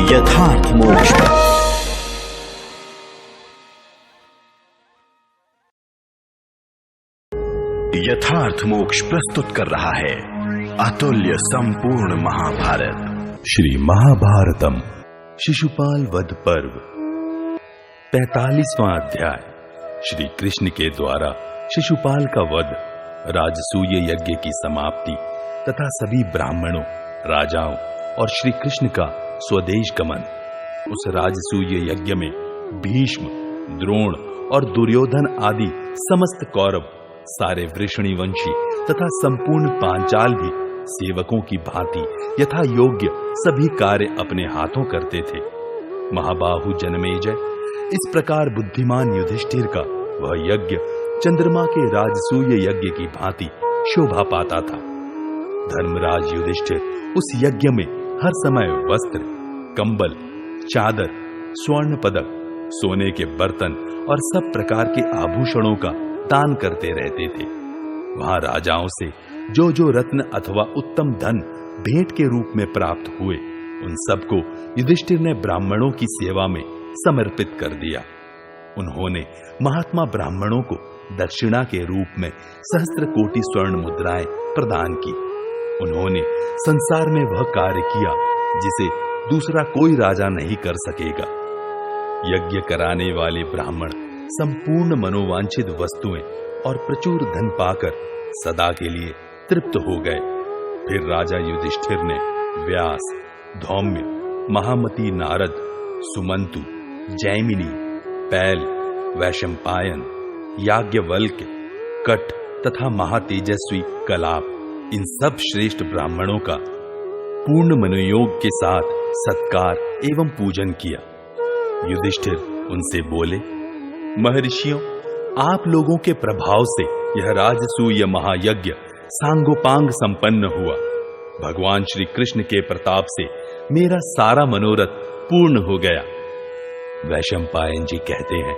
यथार्थ मोक्ष। यथार्थ मोक्ष प्रस्तुत कर रहा है अतुल्य संपूर्ण महाभारत। श्री महाभारतम शिशुपाल वध पर्व 45वां अध्याय। श्री कृष्ण के द्वारा शिशुपाल का वध, राजसूय यज्ञ की समाप्ति तथा सभी ब्राह्मणों, राजाओं और श्री कृष्ण का स्वदेश गमन। उस राजसूय यज्ञ में भीष्म, द्रोण और दुर्योधन आदि समस्त कौरव, सारे वृषणी वंशी तथा संपूर्ण पांचाल भी सेवकों की भांति यथा योग्य सभी कार्य अपने हाथों करते थे। महाबाहु जनमेजय, इस प्रकार बुद्धिमान युधिष्ठिर का वह यज्ञ चंद्रमा के राजसूय यज्ञ की भांति शोभा पाता था। धर्मराज युधिष्ठिर उस यज्ञ में हर समय वस्त्र, कंबल, चादर, स्वर्ण पदक, सोने के बर्तन और सब प्रकार के आभूषणों का दान करते रहते थे। वहां राजाओं से जो जो रत्न अथवा उत्तम धन भेंट के रूप में प्राप्त हुए, उन सबको युधिष्ठिर ने ब्राह्मणों की सेवा में समर्पित कर दिया। उन्होंने महात्मा ब्राह्मणों को दक्षिणा के रूप में सहस्त्र कोटि स्वर्ण मुद्राएं प्रदान की। उन्होंने संसार में वह कार्य किया जिसे दूसरा कोई राजा नहीं कर सकेगा। यज्ञ कराने वाले ब्राह्मण संपूर्ण मनोवांछित वस्तुएं और प्रचुर धन पाकर सदा के लिए तृप्त हो गए। फिर राजा युधिष्ठिर ने व्यास, धौम्य, महामती नारद, सुमंतु, जैमिनी, पैल, वैशंपायन, याज्ञवल्क्य, कठ तथा महातेजस्वी कलाप, इन सब श्रेष्ठ ब्राह्मणों का पूर्ण मनोयोग के साथ सत्कार एवं पूजन किया। युधिष्ठिर उनसे बोले, महर्षियों, आप लोगों के प्रभाव से यह राजसूय महायज्ञ सांगोपांग संपन्न हुआ। भगवान श्री कृष्ण के प्रताप से मेरा सारा मनोरथ पूर्ण हो गया। वैशंपायन जी कहते हैं,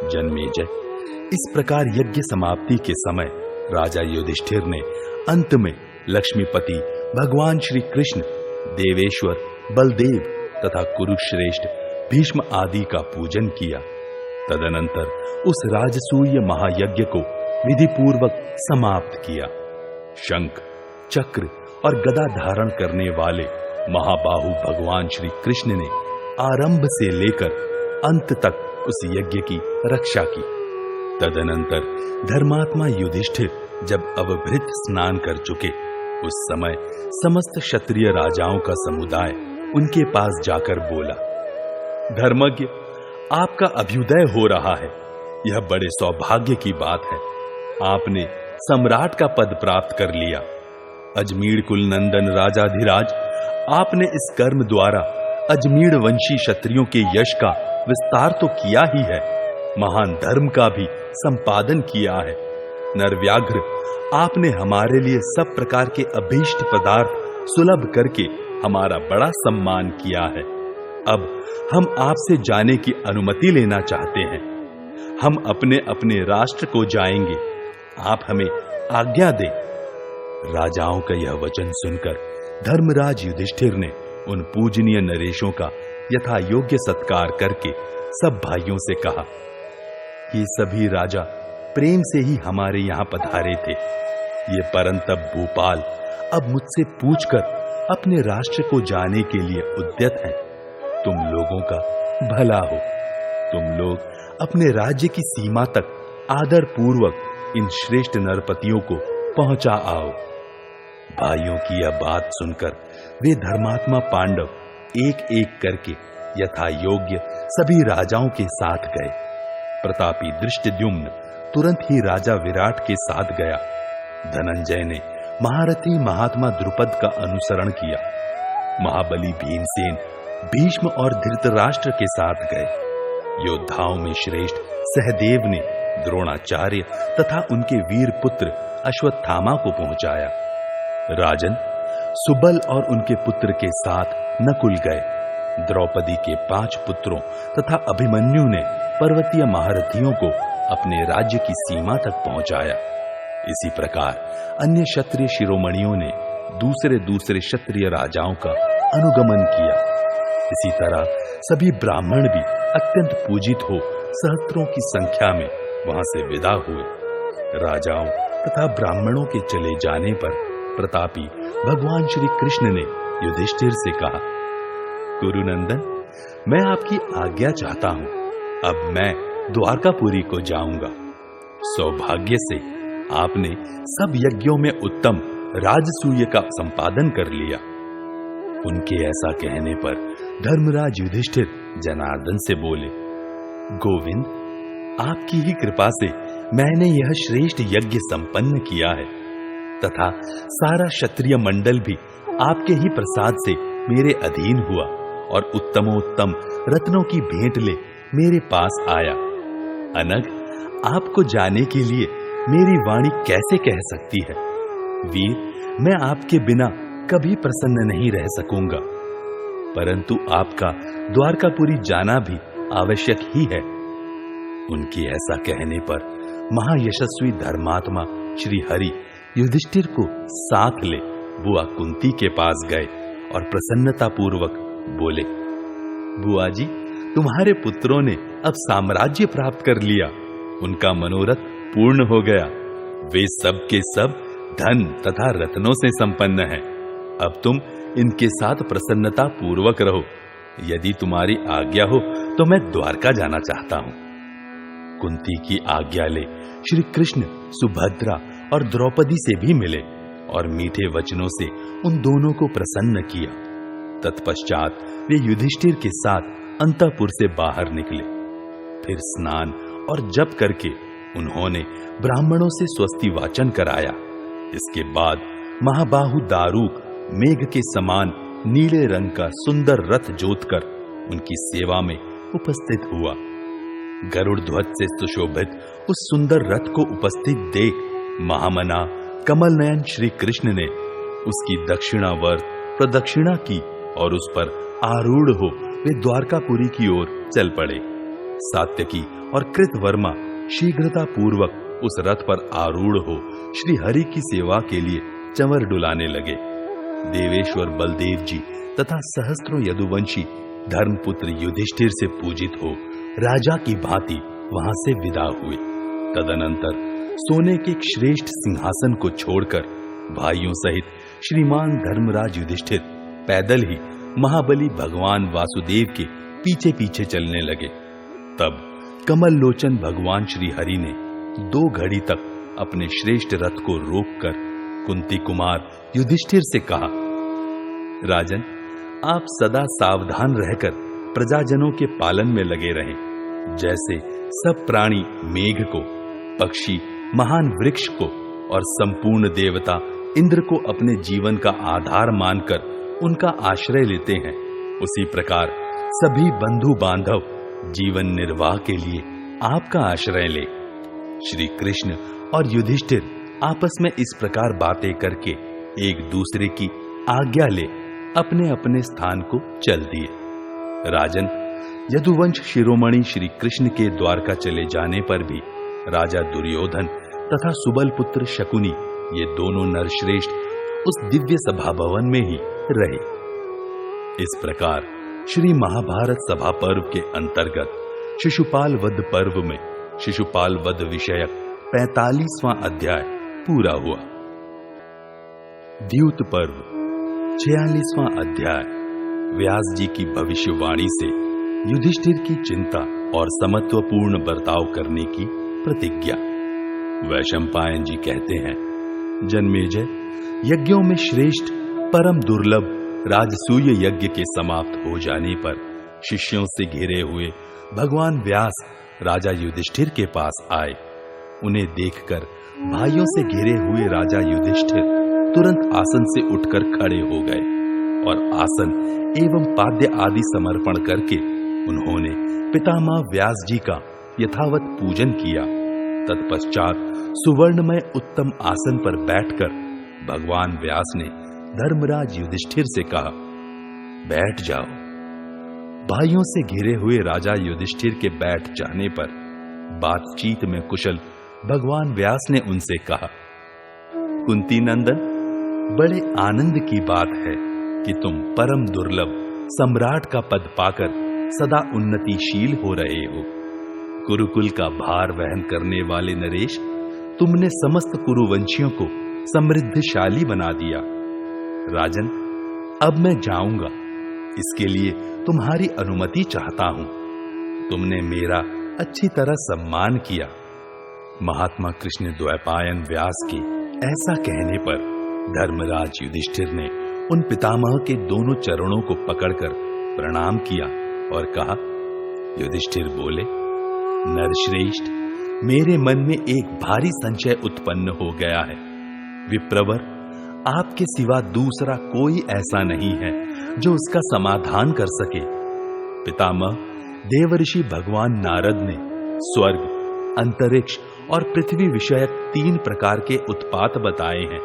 जनमेजय, इस प्रकार यज्ञ समाप्ति के समय राजा युधिष्ठिर ने अंत में लक्ष्मीपति भगवान श्री कृष्ण, देवेश्वर बलदेव तथा कुरुश्रेष्ठ भीष्म आदि का पूजन किया। तदनंतर उस राजसूय महायज्ञ को विधि पूर्वक समाप्त किया। शंख, चक्र और गदा धारण करने वाले महाबाहु भगवान श्री कृष्ण ने आरंभ से लेकर अंत तक उस यज्ञ की रक्षा की। तदनंतर धर्मात्मा युधिष्ठिर जब अवभृत स्नान कर चुके, उस समय समस्त क्षत्रिय राजाओं का समुदाय उनके पास जाकर बोला, धर्मज्ञ, आपका अभ्युदय हो रहा है। यह बड़े सौभाग्य की बात है। आपने सम्राट का पद प्राप्त कर लिया। अजमीर कुल नंदन राजाधिराज, आपने इस कर्म द्वारा अजमीर वंशी क्षत्रियों के यश का विस्तार तो किया ही है, महान धर्म का भी संपादन किया है। नरव्याघ्र, आपने हमारे लिए सब प्रकार के अभीष्ट पदार्थ सुलभ करके हमारा बड़ा सम्मान किया है। अब हम आपसे जाने की अनुमति लेना चाहते हैं। हम अपने अपने राष्ट्र को जाएंगे। आप हमें आज्ञा दें। राजाओं का यह वचन सुनकर धर्मराज युधिष्ठिर ने उन पूजनीय नरेशों का यथा योग्य सत्कार करके सब भाइयों से कहा, ये सभी राजा प्रेम से ही हमारे यहां पधारे थे। ये परंतप भूपाल अब मुझसे पूछकर अपने राष्ट्र को जाने के लिए उद्यत हैं। तुम लोगों का भला हो। तुम लोग अपने राज्य की सीमा तक आदर पूर्वक इन श्रेष्ठ नरपतियों को पहुंचा आओ। भाइयों की यह बात सुनकर वे धर्मात्मा पांडव एक एक करके यथा योग्य सभी राजाओं के साथ गए। प्रतापी दृष्टद्युम्न तुरंत ही राजा विराट के साथ गया। धनंजय ने महारथी महात्मा द्रुपद का अनुसरण किया। महाबली भीमसेन भीष्म और धृतराष्ट्र के साथ गए। योद्धाओं में श्रेष्ठ सहदेव ने द्रोणाचार्य तथा उनके वीर पुत्र अश्वत्थामा को पहुंचाया। राजन, सुबल और उनके पुत्र के साथ नकुल गए। द्रौपदी के 5 पुत्रों तथा अभिमन्यु ने पर्वतीय महारथियों को अपने राज्य की सीमा तक पहुंचाया। इसी प्रकार अन्य क्षत्रिय शिरोमणियों ने दूसरे क्षत्रिय राजाओं का अनुगमन किया। इसी तरह सभी ब्राह्मण भी अत्यंत पूजित हो सहस्त्रों की संख्या में वहां से विदा हुए। राजाओं तथा ब्राह्मणों के चले जाने पर प्रतापी भगवान श्री कृष्ण ने युधिष्ठिर से कहा, गुरुनंदन, मैं आपकी आज्ञा चाहता हूं। अब मैं द्वारकापुरी को जाऊंगा। सौभाग्य से आपने सब यज्ञों में उत्तम राजसूय का संपादन कर लिया। उनके ऐसा कहने पर धर्मराज युधिष्ठिर जनार्दन से बोले, गोविंद, आपकी ही कृपा से मैंने यह श्रेष्ठ यज्ञ संपन्न किया है तथा सारा क्षत्रिय मंडल भी आपके ही प्रसाद से मेरे अधीन हुआ और उत्तमोत्तम रत्नों की भेंट ले मेरे पास आया। अनग, आपको जाने के लिए मेरी वाणी कैसे कह सकती है। वीर, मैं आपके बिना कभी प्रसन्न नहीं रह सकूंगा, परंतु आपका द्वारकापुरी जाना भी आवश्यक ही है। उनके ऐसा कहने पर महायशस्वी धर्मात्मा श्री हरि युधिष्ठिर को साथ ले बुआ कुंती के पास गए और प्रसन्नता पूर्वक बोले, बुआ जी, तुम्हारे पुत्रों ने अब साम्राज्य प्राप्त कर लिया। उनका मनोरथ पूर्ण हो गया। वे सब के सब धन तथा रत्नों से संपन्न हैं। अब तुम इनके साथ प्रसन्नता पूर्वक रहो। यदि तुम्हारी आज्ञा हो तो मैं द्वारका जाना चाहता हूं। कुंती की आज्ञा ले श्री कृष्ण सुभद्रा और द्रौपदी से भी मिले और मीठे वचनों से उन दोनों को प्रसन्न किया। तत्पश्चात वे युधिष्ठिर के साथ अंतःपुर से बाहर निकले। फिर स्नान और जप करके उन्होंने ब्राह्मणों से स्वस्ति वाचन कराया। इसके बाद महाबाहु दारूक मेघ के समान नीले रंग का सुंदर रथ जोतकर उनकी सेवा में उपस्थित हुआ। गरुड़ ध्वज से सुशोभित उस सुंदर रथ को उपस्थित देख महामना कमल नयन श्री कृष्ण ने उसकी दक्षिणावर्त प्रदक्षिणा की और उस पर आरूढ़ हो वे द्वारकापुरी की ओर चल पड़े। सात्यकी और कृतवर्मा शीघ्रता पूर्वक उस रथ पर आरूढ़ हो श्री हरि की सेवा के लिए चंवर डुलाने लगे। देवेश्वर बलदेव जी तथा सहस्त्रों यदुवंशी धर्मपुत्र युधिष्ठिर से पूजित हो राजा की भांति वहां से विदा हुए। तदनंतर सोने के एक श्रेष्ठ सिंहासन को छोड़कर भाइयों सहित श्रीमान धर्मराज युधिष्ठिर पैदल ही महाबली भगवान वासुदेव के पीछे पीछे चलने लगे। तब कमल लोचन भगवान श्री हरि ने 2 घड़ी तक अपने श्रेष्ठ रथ को रोककर कुंती कुमार युधिष्ठिर से कहा, राजन, आप सदा सावधान रहकर प्रजाजनों के पालन में लगे रहें। जैसे सब प्राणी मेघ को, पक्षी महान वृक्ष को और संपूर्ण देवता इंद्र को अपने जीवन का आधार मानकर उनका आश्रय लेते हैं, उसी प्रकार सभी बंधु बांधव जीवन निर्वाह के लिए आपका आश्रय ले। श्री कृष्ण और युधिष्ठिर आपस में इस प्रकार बातें करके एक दूसरे की आज्ञा ले अपने अपने स्थान को चल दिए। राजन, यदुवंश शिरोमणि श्री कृष्ण के द्वारका चले जाने पर भी राजा दुर्योधन तथा सुबल पुत्र शकुनी, ये दोनों नरश्रेष्ठ उस दिव्य सभा भवन में ही रहे। इस प्रकार श्री महाभारत सभा पर्व के अंतर्गत शिशुपाल वध पर्व में शिशुपाल वध विषयक 45वां अध्याय पूरा हुआ। द्यूत पर्व 46वां अध्याय व्यास जी की भविष्यवाणी से युधिष्ठिर की चिंता और समत्वपूर्ण बर्ताव करने की प्रतिज्ञा। वैशंपायन जी कहते हैं, जन्मेजय, यज्ञों में श्रेष्ठ परम दुर्लभ राजसूय यज्ञ के समाप्त हो जाने पर शिष्यों से घिरे हुए भगवान व्यास राजा युधिष्ठिर के पास आए। उन्हें देखकर भाइयों से घिरे हुए राजा युधिष्ठिर तुरंत आसन से उठकर खड़े हो गए और आसन एवं पाद्य आदि समर्पण करके उन्होंने पितामह व्यास जी का यथावत पूजन किया। तत्पश्चात सुवर्णमय उत्तम आसन पर बैठकर भगवान व्यास ने धर्मराज युधिष्ठिर से कहा, बैठ जाओ। भाइयों से घिरे हुए राजा युधिष्ठिर के बैठ जाने पर बातचीत में कुशल भगवान व्यास ने उनसे कहा, कुंती नंदन, बड़े आनंद की बात है कि तुम परम दुर्लभ सम्राट का पद पाकर सदा उन्नतिशील हो रहे हो। कुरुकुल का भार वहन करने वाले नरेश, तुमने समस्त कुरुवंशियों को समृद्धशाली बना दिया। राजन, अब मैं जाऊंगा, इसके लिए तुम्हारी अनुमति चाहता हूं। तुमने मेरा अच्छी तरह सम्मान किया। महात्मा कृष्ण द्वैपायन व्यास के ऐसा कहने पर धर्मराज युधिष्ठिर ने उन पितामह के दोनों चरणों को पकड़कर प्रणाम किया और कहा, युधिष्ठिर बोले, नरश्रेष्ठ, मेरे मन में एक भारी संशय उत्पन्न हो गया है। विप्रवर, आपके सिवा दूसरा कोई ऐसा नहीं है जो उसका समाधान कर सके। पितामह, देवर्षि भगवान नारद ने स्वर्ग, अंतरिक्ष और पृथ्वी विषयक 3 प्रकार के उत्पात बताए हैं।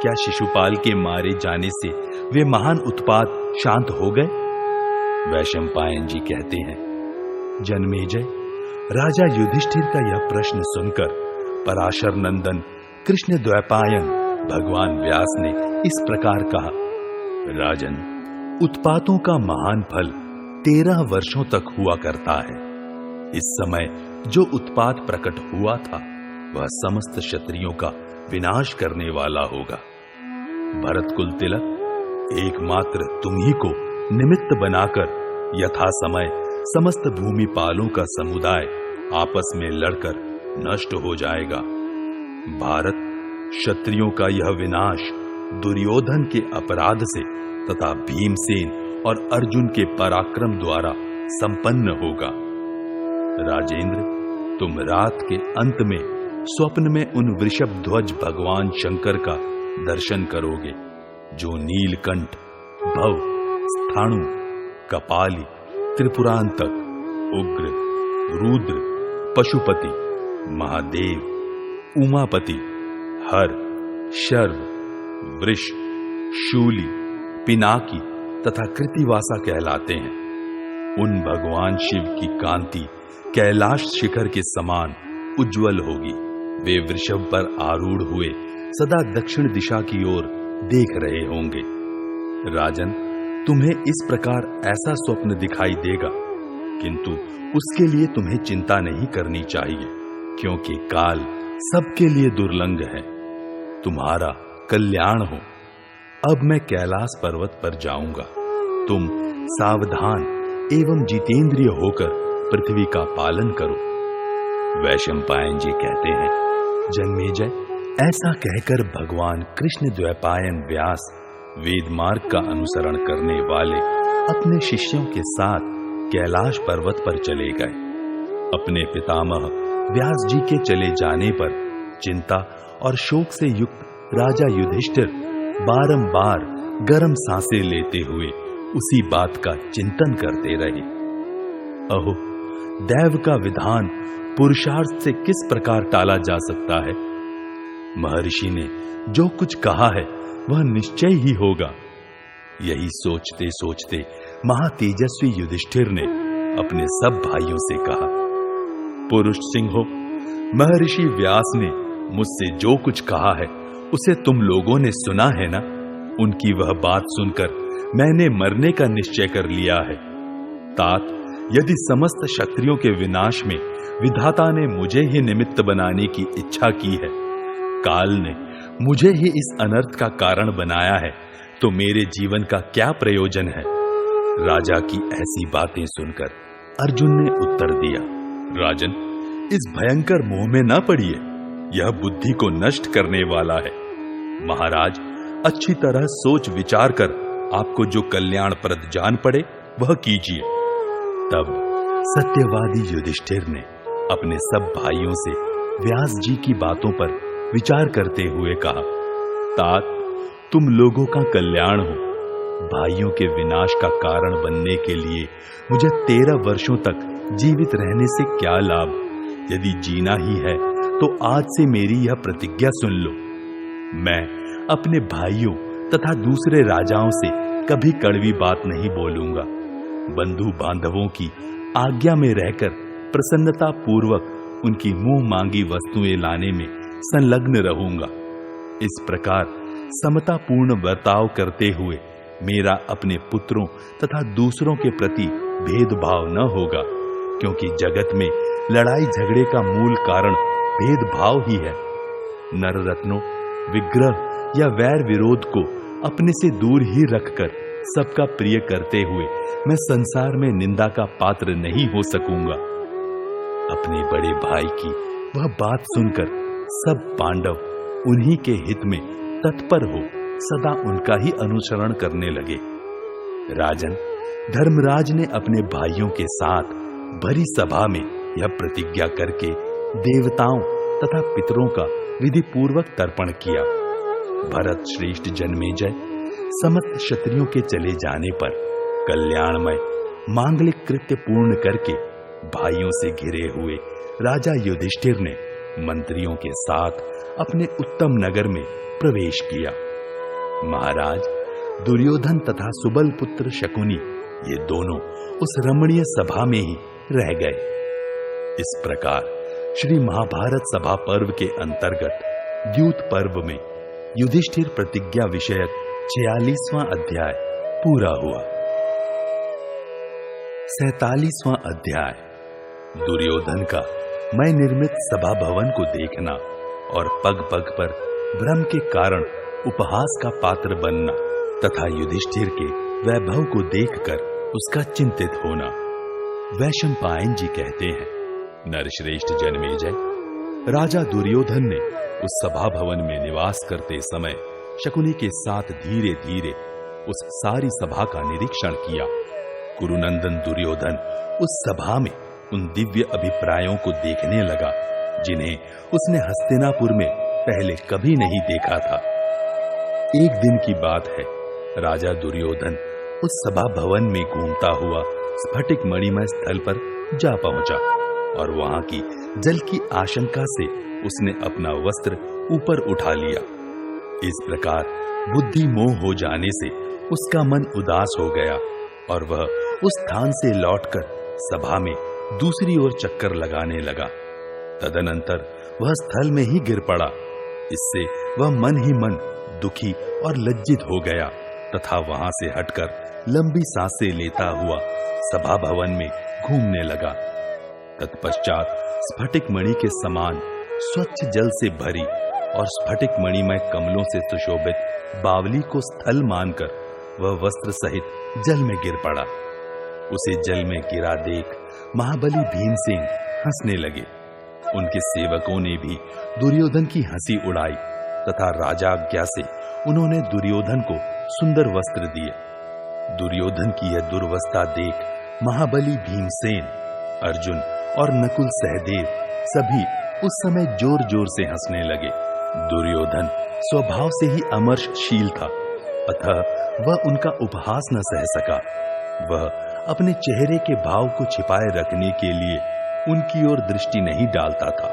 क्या शिशुपाल के मारे जाने से वे महान उत्पात शांत हो गए? वैशंपायन जी कहते हैं, जन्मेजय, राजा युधिष्ठिर का यह प्रश्न सुनकर पराशर नंदन कृष्ण द्वैपायन भगवान व्यास ने इस प्रकार कहा, राजन, उत्पातों का महान फल 13 वर्षों तक हुआ करता है। इस समय जो उत्पात प्रकट हुआ था वह समस्त क्षत्रियों का विनाश करने वाला होगा। भरत कुल तिलक, एकमात्र तुम ही को निमित्त बनाकर यथा समय समस्त भूमिपालों का समुदाय आपस में लड़कर नष्ट हो जाएगा। भारत, क्षत्रियों का यह विनाश दुर्योधन के अपराध से तथा भीमसेन और अर्जुन के पराक्रम द्वारा संपन्न होगा। राजेंद्र, तुम रात के अंत में स्वप्न में उन वृषभ ध्वज भगवान शंकर का दर्शन करोगे जो नीलकंठ, भव, स्थाणु, कपाली, त्रिपुरांतक, उग्र, रुद्र, पशुपति, महादेव, उमापति, हर, शर्व, वृष, शूली, पिनाकी तथा कृतिवासा कहलाते हैं। उन भगवान शिव की कांति कैलाश शिखर के समान उज्जवल होगी। वे वृषभ पर आरूढ़ हुए सदा दक्षिण दिशा की ओर देख रहे होंगे। राजन, तुम्हें इस प्रकार ऐसा स्वप्न दिखाई देगा, किंतु उसके लिए तुम्हें चिंता नहीं करनी चाहिए, क्योंकि काल सबके लिए दुर्लंघ है। तुम्हारा कल्याण हो। अब मैं कैलाश पर्वत पर जाऊंगा। तुम सावधान एवं जितेंद्रिय होकर पृथ्वी का पालन करो। वैशंपायन जी कहते हैं, जन्मेजय, ऐसा कहकर भगवान कृष्ण द्वैपायन व्यास वेद मार्ग का अनुसरण करने वाले अपने शिष्यों के साथ कैलाश पर्वत पर चले गए। अपने पितामह व्यास जी के चले जाने पर चिंता और शोक से युक्त राजा युधिष्ठिर बारंबार गर्म सांसें लेते हुए उसी बात का चिंतन करते रहे। अहो, दैव का विधान पुरुषार्थ से किस प्रकार टाला जा सकता है? महर्षि ने जो कुछ कहा है वह निश्चय ही होगा। यही सोचते सोचते महातेजस्वी युधिष्ठिर ने अपने सब भाइयों से कहा, पुरुष सिंहो, महर्षि व्यास ने मुझसे जो कुछ कहा है उसे तुम लोगों ने सुना है ना? उनकी वह बात सुनकर मैंने मरने का निश्चय कर लिया है। तात, यदि समस्त क्षत्रियों के विनाश में विधाता ने मुझे ही निमित्त बनाने की इच्छा की है, काल ने मुझे ही इस अनर्थ का कारण बनाया है, तो मेरे जीवन का क्या प्रयोजन है? राजा की ऐसी बातें सुनकर अर्जुन ने उत्तर दिया, राजन, इस भयंकर मोह में न पड़िए, यह बुद्धि को नष्ट करने वाला है। महाराज, अच्छी तरह सोच विचार कर आपको जो कल्याणप्रद जान पड़े वह कीजिए। तब सत्यवादी युधिष्ठिर ने अपने सब भाइयों से व्यास जी की बातों पर विचार करते हुए कहा, तात, तुम लोगों का कल्याण हो। भाइयों के विनाश का कारण बनने के लिए मुझे 13 वर्षों तक जीवित रहने से क्या लाभ? यदि जीना ही है तो आज से मेरी यह प्रतिज्ञा सुन लो। मैं अपने भाइयों तथा दूसरे राजाओं से कभी कड़वी बात नहीं बोलूंगा। बंधु बांधवों की आज्ञा में रहकर प्रसन्नता पूर्वक उनकी मुंह मांगी वस्तुएं लाने में संलग्न रहूंगा। इस प्रकार समतापूर्ण बर्ताव करते हुए मेरा अपने पुत्रों तथा दूसरों के प्रति भेदभाव न होगा, क्योंकि जगत में लड़ाई झगड़े का मूल कारण भेदभाव ही है। नर रत्नों, विग्रह या वैर विरोध को अपने से दूर ही रखकर सबका प्रिय करते हुए मैं संसार में निंदा का पात्र नहीं हो सकूंगा। अपने बड़े भाई की वह बात सुनकर सब पांडव उन्हीं के हित में तत्पर हो सदा उनका ही अनुसरण करने लगे। राजन, धर्मराज ने अपने भाइयों के साथ भरी सभा में यह प्रतिज्ञा करके देवताओं तथा पितरों का विधि पूर्वक तर्पण किया। भरत श्रेष्ठ जन्मेजय समस्त क्षत्रियों के चले जाने पर कल्याणमय मांगलिक कृत्य पूर्ण करके भाइयों से घिरे हुए राजा युधिष्ठिर ने मंत्रियों के साथ अपने उत्तम नगर में प्रवेश किया। महाराज, दुर्योधन तथा सुबल पुत्र शकुनी ये दोनों उस रमणीय सभा में ही रह गए। इस प्रकार श्री महाभारत सभा पर्व के अंतर्गत द्यूत पर्व में युधिष्ठिर प्रतिज्ञा विषयक 46वां अध्याय पूरा हुआ। 47वां अध्याय दुर्योधन का मैं निर्मित सभा भवन को देखना और पग पग पर भ्रम के कारण उपहास का पात्र बनना तथा युधिष्ठिर के वैभव को देखकर उसका चिंतित होना। वैशंपायन जी कहते हैं, नरश्रेष्ठ जन्मेजय, राजा दुर्योधन ने उस सभा भवन में निवास करते समय शकुनी के साथ धीरे धीरे उस सारी सभा का निरीक्षण किया। कुरुनंदन दुर्योधन उस सभा में उन दिव्य अभिप्रायों को देखने लगा जिन्हें उसने हस्तिनापुर में पहले कभी नहीं देखा था। एक दिन की बात है, राजा दुर्योधन उस सभा भवन में घूमता हुआ स्फटिक मणिमय स्थल पर जा पहुंचा और वहां की जल की आशंका से उसने अपना वस्त्र ऊपर उठा लिया। इस प्रकार बुद्धि मोह हो जाने से उसका मन उदास हो गया और वह उस स्थान से लौटकर सभा में दूसरी ओर चक्कर लगाने लगा। तदनंतर वह स्थल में ही गिर पड़ा। इससे वह मन ही मन दुखी और लज्जित हो गया तथा वहां से हटकर लंबी सांसें लेता हुआ सभा भवन में घूमने लगा। तत्पश्चात स्फटिक मणि के समान स्वच्छ जल से भरी और स्फटिक मणिमय कमलों से सुशोभित बावली को स्थल मानकर वह वस्त्र सहित जल में गिर पड़ा। उसे जल में गिरा देख महाबली भीमसेन हंसने लगे। उनके सेवकों ने भी दुर्योधन की हंसी उड़ाई तथा राजाज्ञा से उन्होंने दुर्योधन को सुंदर वस्त्र दिए। दुर्योधन की यह दुर्वस्था देख महाबली भीमसेन, अर्जुन और नकुल सहदेव सभी उस समय जोर जोर से हंसने लगे। दुर्योधन स्वभाव से ही अमर्षशील था, अतः वह उनका उपहास न सह सका। वह अपने चेहरे के भाव को छिपाए रखने के लिए उनकी ओर दृष्टि नहीं डालता था।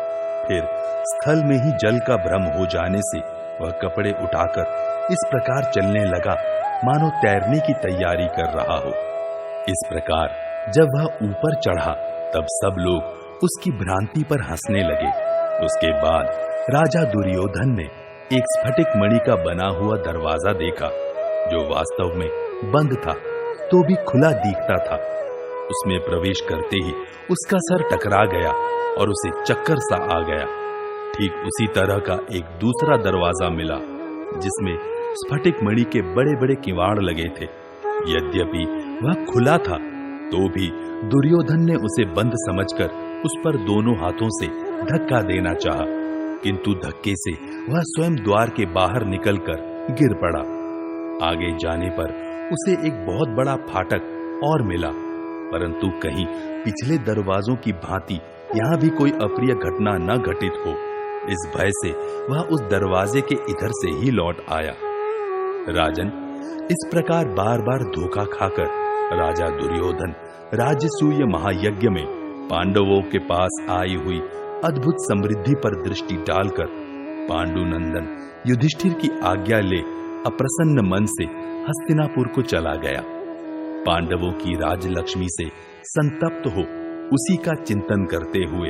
फिर स्थल में ही जल का भ्रम हो जाने से वह कपड़े उठाकर इस प्रकार चलने लगा मानो तैरने की तैयारी कर रहा हो। इस प्रकार जब वह ऊपर चढ़ा तब सब लोग उसकी भ्रांति पर हंसने लगे। उसके बाद राजा दुर्योधन ने एक स्फटिक मणि का बना हुआ दरवाजा देखा, जो वास्तव में बंद था तो भी खुला दिखता था। उसमें प्रवेश करते ही उसका सर टकरा गया और उसे चक्कर सा आ गया। ठीक उसी तरह का एक दूसरा दरवाजा मिला जिसमें स्फटिक मणि के बड़े बड़े किवाड़ लगे थे। यद्यपि वह खुला था तो भी दुर्योधन ने उसे बंद समझकर उस पर दोनों हाथों से धक्का देना चाहा, किंतु धक्के से वह स्वयं द्वार के बाहर निकलकर गिर पड़ा। आगे जाने पर उसे एक बहुत बड़ा फाटक और मिला, परंतु कहीं पिछले दरवाजों की भांति यहाँ भी कोई अप्रिय घटना न घटित हो, इस भय से वह उस दरवाजे के इधर से ही लौट आया। राजन, इस प्रकार बार बार धोखा खाकर राजा दुर्योधन राजसूय महायज्ञ में पांडवों के पास आई हुई अद्भुत समृद्धि पर दृष्टि डालकर पांडुनंदन युधिष्ठिर की आज्ञा ले अप्रसन्न मन से हस्तिनापुर को चला गया। पांडवों की राजलक्ष्मी से संतप्त हो उसी का चिंतन करते हुए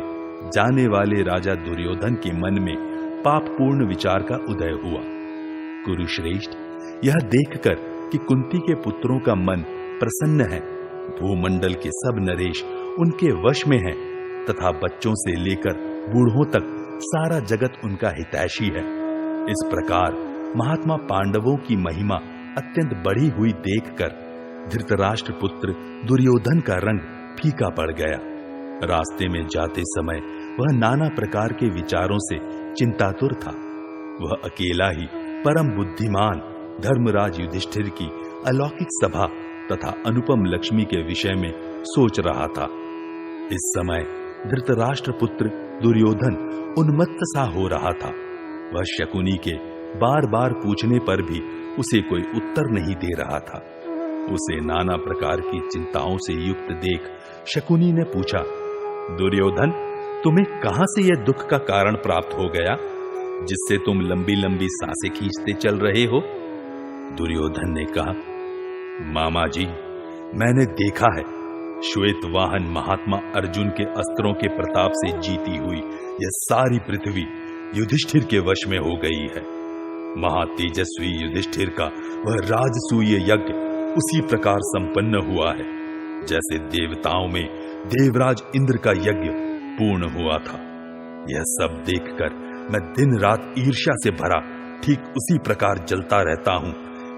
जाने वाले राजा दुर्योधन के मन में पापपूर्ण विचार का उदय हुआ। कुरुश्रेष्ठ, यह देखकर कि कुंती के पुत्रों का मन प्रसन्न है, भूमंडल के सब नरेश उनके वश में हैं तथा बच्चों से लेकर बूढ़ों तक सारा जगत उनका हितैषी है, इस प्रकार महात्मा पांडवों की महिमा अत्यंत बढ़ी हुई देखकर धृतराष्ट्र पुत्र दुर्योधन का रंग फीका पड़ गया। रास्ते में जाते समय वह नाना प्रकार के विचारों से चिंतातुर था। वह अकेला ही परम बुद्धिमान धर्मराज युधिष्ठिर की अलौकिक सभा तथा अनुपम लक्ष्मी के विषय में सोच रहा था। इस समय धृतराष्ट्र पुत्र दुर्योधन उन्मत्त सा हो रहा था। वह शकुनी के बार बार पूछने पर भी उसे कोई उत्तर नहीं दे रहा था। उसे नाना प्रकार की चिंताओं से युक्त देख शकुनी ने पूछा, दुर्योधन, तुम्हें कहां से यह दुख का कारण प्राप्त हो गया जिससे तुम लंबी लंबी सांसें खींचते चल रहे हो? दुर्योधन ने कहा, मामा जी, मैंने देखा है श्वेत वाहन महात्मा अर्जुन के अस्त्रों के प्रताप से जीती हुई यह सारी पृथ्वी युधिष्ठिर के वश में हो गई है। महातेजस्वी युधिष्ठिर का वह राजसूय यज्ञ उसी प्रकार संपन्न हुआ है जैसे देवताओं में देवराज इंद्र का यज्ञ पूर्ण हुआ था। यह सब देखकर मैं दिन रात ईर्ष्या से भरा ठीक उसी प्रकार जलता रहता हूं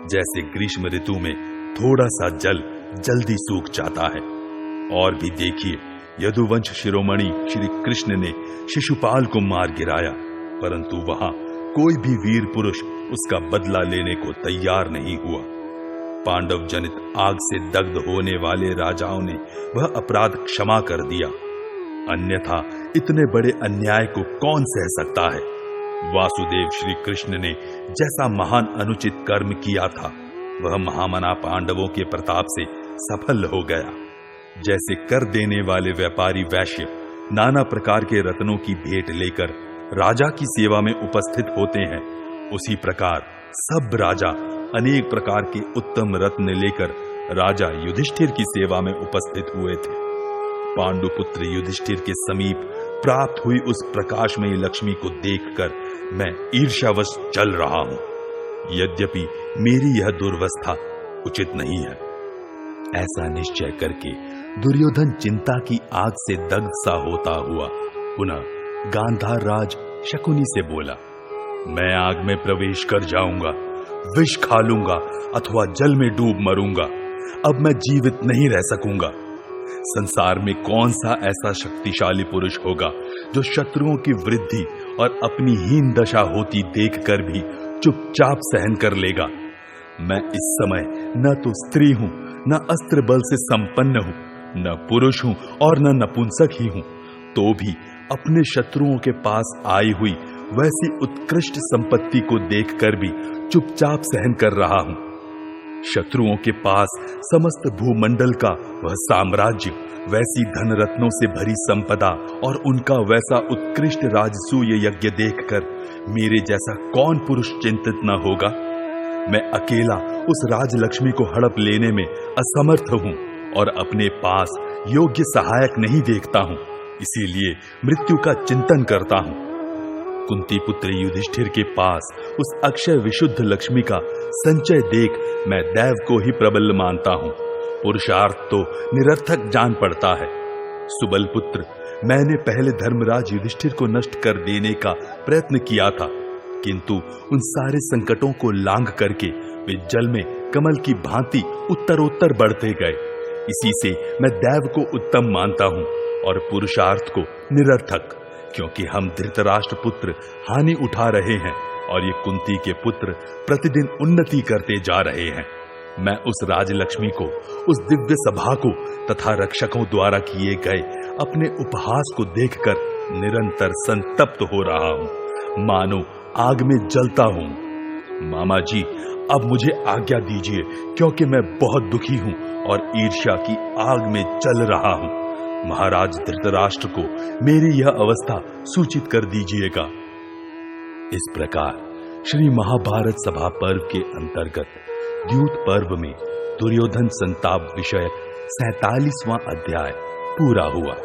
जैसे ग्रीष्म ऋतु में थोड़ा सा जल जल्दी सूख जाता है। और भी देखिए, यदुवंश शिरोमणि श्री कृष्ण ने शिशुपाल को मार गिराया, परंतु वहां कोई भी वीर पुरुष उसका बदला लेने को तैयार नहीं हुआ। पांडव जनित आग से दग्ध होने वाले राजाओं ने वह अपराध क्षमा कर दिया, अन्यथा इतने बड़े अन्याय को कौन सह सकता है। वासुदेव श्री कृष्ण ने जैसा महान अनुचित कर्म किया था वह महामना पांडवों के प्रताप से सफल हो गया। जैसे कर देने वाले व्यापारी वैश्य नाना प्रकार के रत्नों की भेंट लेकर राजा की सेवा में उपस्थित होते हैं, उसी प्रकार सब राजा अनेक प्रकार के उत्तम रत्न लेकर राजा युधिष्ठिर की सेवा में उपस्थित हुए थे। पांडुपुत्र युधिष्ठिर के समीप प्राप्त हुई उस प्रकाशमयी लक्ष्मी को देखकर मैं ईर्ष्यावश चल रहा हूं। यद्यपि मेरी यह दुर्वस्था उचित नहीं है। ऐसा निश्चय करके दुर्योधन चिंता की आग से दग्ध सा होता हुआ पुनः गांधार राज शकुनी से बोला, मैं आग में प्रवेश कर जाऊंगा, विष खा लूंगा अथवा जल में डूब मरूंगा। अब मैं जीवित नहीं रह सकूंगा। संसार में कौन सा ऐसा शक्तिशाली पुरुष होगा जो शत्रुओं की वृद्धि और अपनी हीन दशा होती देखकर भी चुपचाप सहन कर लेगा। मैं इस समय न तो स्त्री हूं, न अस्त्र बल से संपन्न हूं, न पुरुष हूं और न नपुंसक ही हूं, तो भी अपने शत्रुओं के पास आई हुई वैसी उत्कृष्ट संपत्ति को देखकर भी चुपचाप सहन कर रहा हूं। शत्रुओं के पास समस्त भूमंडल का वह साम्राज्य, वैसी धन रत्नों से भरी संपदा और उनका वैसा उत्कृष्ट राजसूय यज्ञ देखकर मेरे जैसा कौन पुरुष चिंतित न होगा। मैं अकेला उस राजलक्ष्मी को हड़प लेने में असमर्थ हूं और अपने पास योग्य सहायक नहीं देखता हूं, इसीलिए मृत्यु का चिंतन करता हूं। कुंती पुत्र युधिष्ठिर के पास उस अक्षय विशुद्ध लक्ष्मी का संचय देख मैं दैव को ही प्रबल मानता हूं। पुरुषार्थ तो निरर्थक जान पड़ता है। सुबल पुत्र, मैंने पहले धर्मराज युधिष्ठिर को नष्ट कर देने का प्रयत्न किया था, किंतु उन सारे संकटों को लांघ करके वे जल में कमल की भांति उत्तरोत्तर बढ़ते गए। इसी से मैं दैव को उत्तम मानता हूं और पुरुषार्थ को निरर्थक, क्योंकि हम धृतराष्ट्र पुत्र हानि उठा रहे हैं और ये कुंती के पुत्र प्रतिदिन उन्नति करते जा रहे हैं। मैं उस राजलक्ष्मी को, उस दिव्य सभा को तथा रक्षकों द्वारा किए गए अपने उपहास को देखकर निरंतर संतप्त हो रहा हूं, मानो आग में जलता हूं। मामा जी, अब मुझे आज्ञा दीजिए, क्योंकि मैं बहुत दुखी हूं और ईर्ष्या की आग में जल रहा हूं। महाराज धृतराष्ट्र को मेरी यह अवस्था सूचित कर दीजिएगा। इस प्रकार श्री महाभारत सभा पर्व के अंतर्गत द्यूत पर्व में दुर्योधन संताप विषयक 47वां अध्याय पूरा हुआ।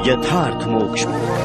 यथार्थ मोक्ष।